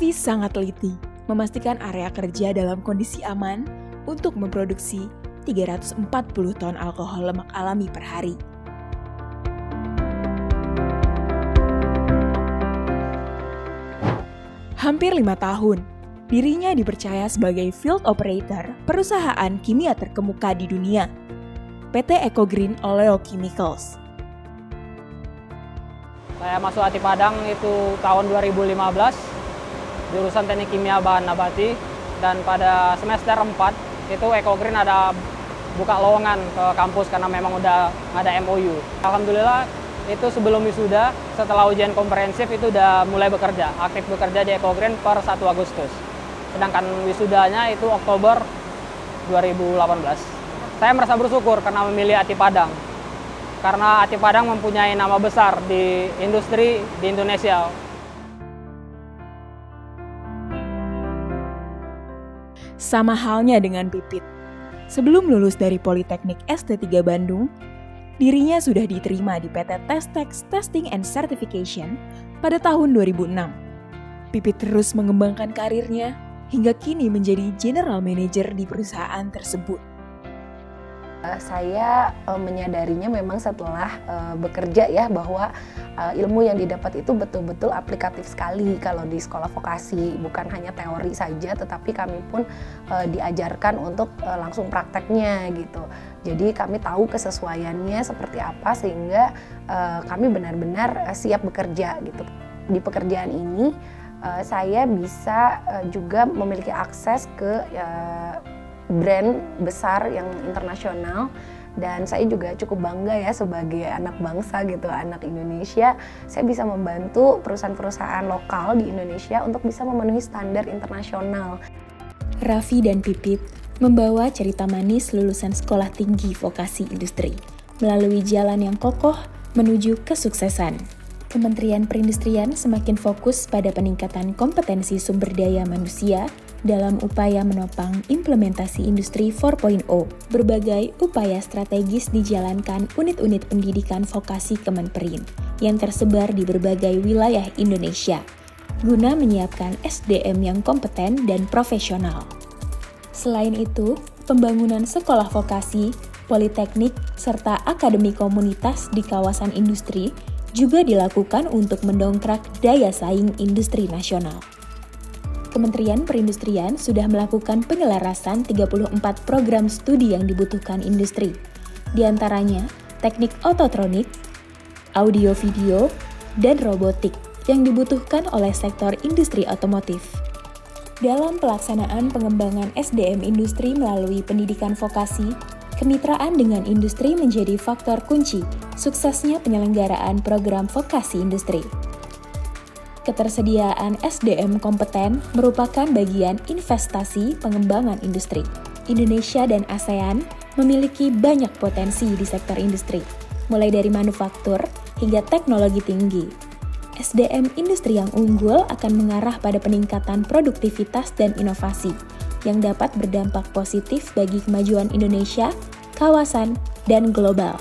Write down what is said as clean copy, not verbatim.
Raffi sangat teliti memastikan area kerja dalam kondisi aman untuk memproduksi 340 ton alkohol lemak alami per hari. Hampir 5 tahun, dirinya dipercaya sebagai field operator perusahaan kimia terkemuka di dunia, PT Ecogreen Oleochemicals. Saya masuk ATI Padang itu tahun 2015, jurusan Teknik Kimia Bahan Nabati, dan pada semester 4 itu Ecogreen ada buka lowongan ke kampus karena memang udah ada MOU. Alhamdulillah itu sebelum wisuda, setelah ujian komprehensif itu udah mulai bekerja, aktif bekerja di Ecogreen per 1 Agustus. Sedangkan wisudanya itu Oktober 2018. Saya merasa bersyukur karena memilih ATI Padang. Karena ATI Padang mempunyai nama besar di industri di Indonesia. Sama halnya dengan Pipit. Sebelum lulus dari Politeknik ST3 Bandung, dirinya sudah diterima di PT Testex Testing and Certification pada tahun 2006. Pipit terus mengembangkan karirnya hingga kini menjadi General Manager di perusahaan tersebut. Saya menyadarinya memang setelah bekerja ya bahwa ilmu yang didapat itu betul-betul aplikatif sekali kalau di sekolah vokasi, bukan hanya teori saja tetapi kami pun diajarkan untuk langsung prakteknya gitu. Jadi kami tahu kesesuaiannya seperti apa sehingga kami benar-benar siap bekerja gitu. Di pekerjaan ini saya bisa juga memiliki akses ke brand besar yang internasional, dan saya juga cukup bangga ya sebagai anak bangsa gitu, anak Indonesia. Saya bisa membantu perusahaan-perusahaan lokal di Indonesia untuk bisa memenuhi standar internasional. Raffi dan Pipit membawa cerita manis lulusan sekolah tinggi vokasi industri melalui jalan yang kokoh menuju kesuksesan. Kementerian Perindustrian semakin fokus pada peningkatan kompetensi sumber daya manusia dalam upaya menopang implementasi Industri 4.0. Berbagai upaya strategis dijalankan unit-unit pendidikan vokasi Kemenperin yang tersebar di berbagai wilayah Indonesia, guna menyiapkan SDM yang kompeten dan profesional. Selain itu, pembangunan sekolah vokasi, politeknik, serta akademi komunitas di kawasan industri juga dilakukan untuk mendongkrak daya saing industri nasional. Kementerian Perindustrian sudah melakukan penyelarasan 34 program studi yang dibutuhkan industri, di antaranya teknik ototronik, audio-video, dan robotik yang dibutuhkan oleh sektor industri otomotif. Dalam pelaksanaan pengembangan SDM industri melalui pendidikan vokasi, kemitraan dengan industri menjadi faktor kunci suksesnya penyelenggaraan program vokasi industri. Ketersediaan SDM kompeten merupakan bagian investasi pengembangan industri. Indonesia dan ASEAN memiliki banyak potensi di sektor industri, mulai dari manufaktur hingga teknologi tinggi. SDM industri yang unggul akan mengarah pada peningkatan produktivitas dan inovasi yang dapat berdampak positif bagi kemajuan Indonesia, kawasan, dan global.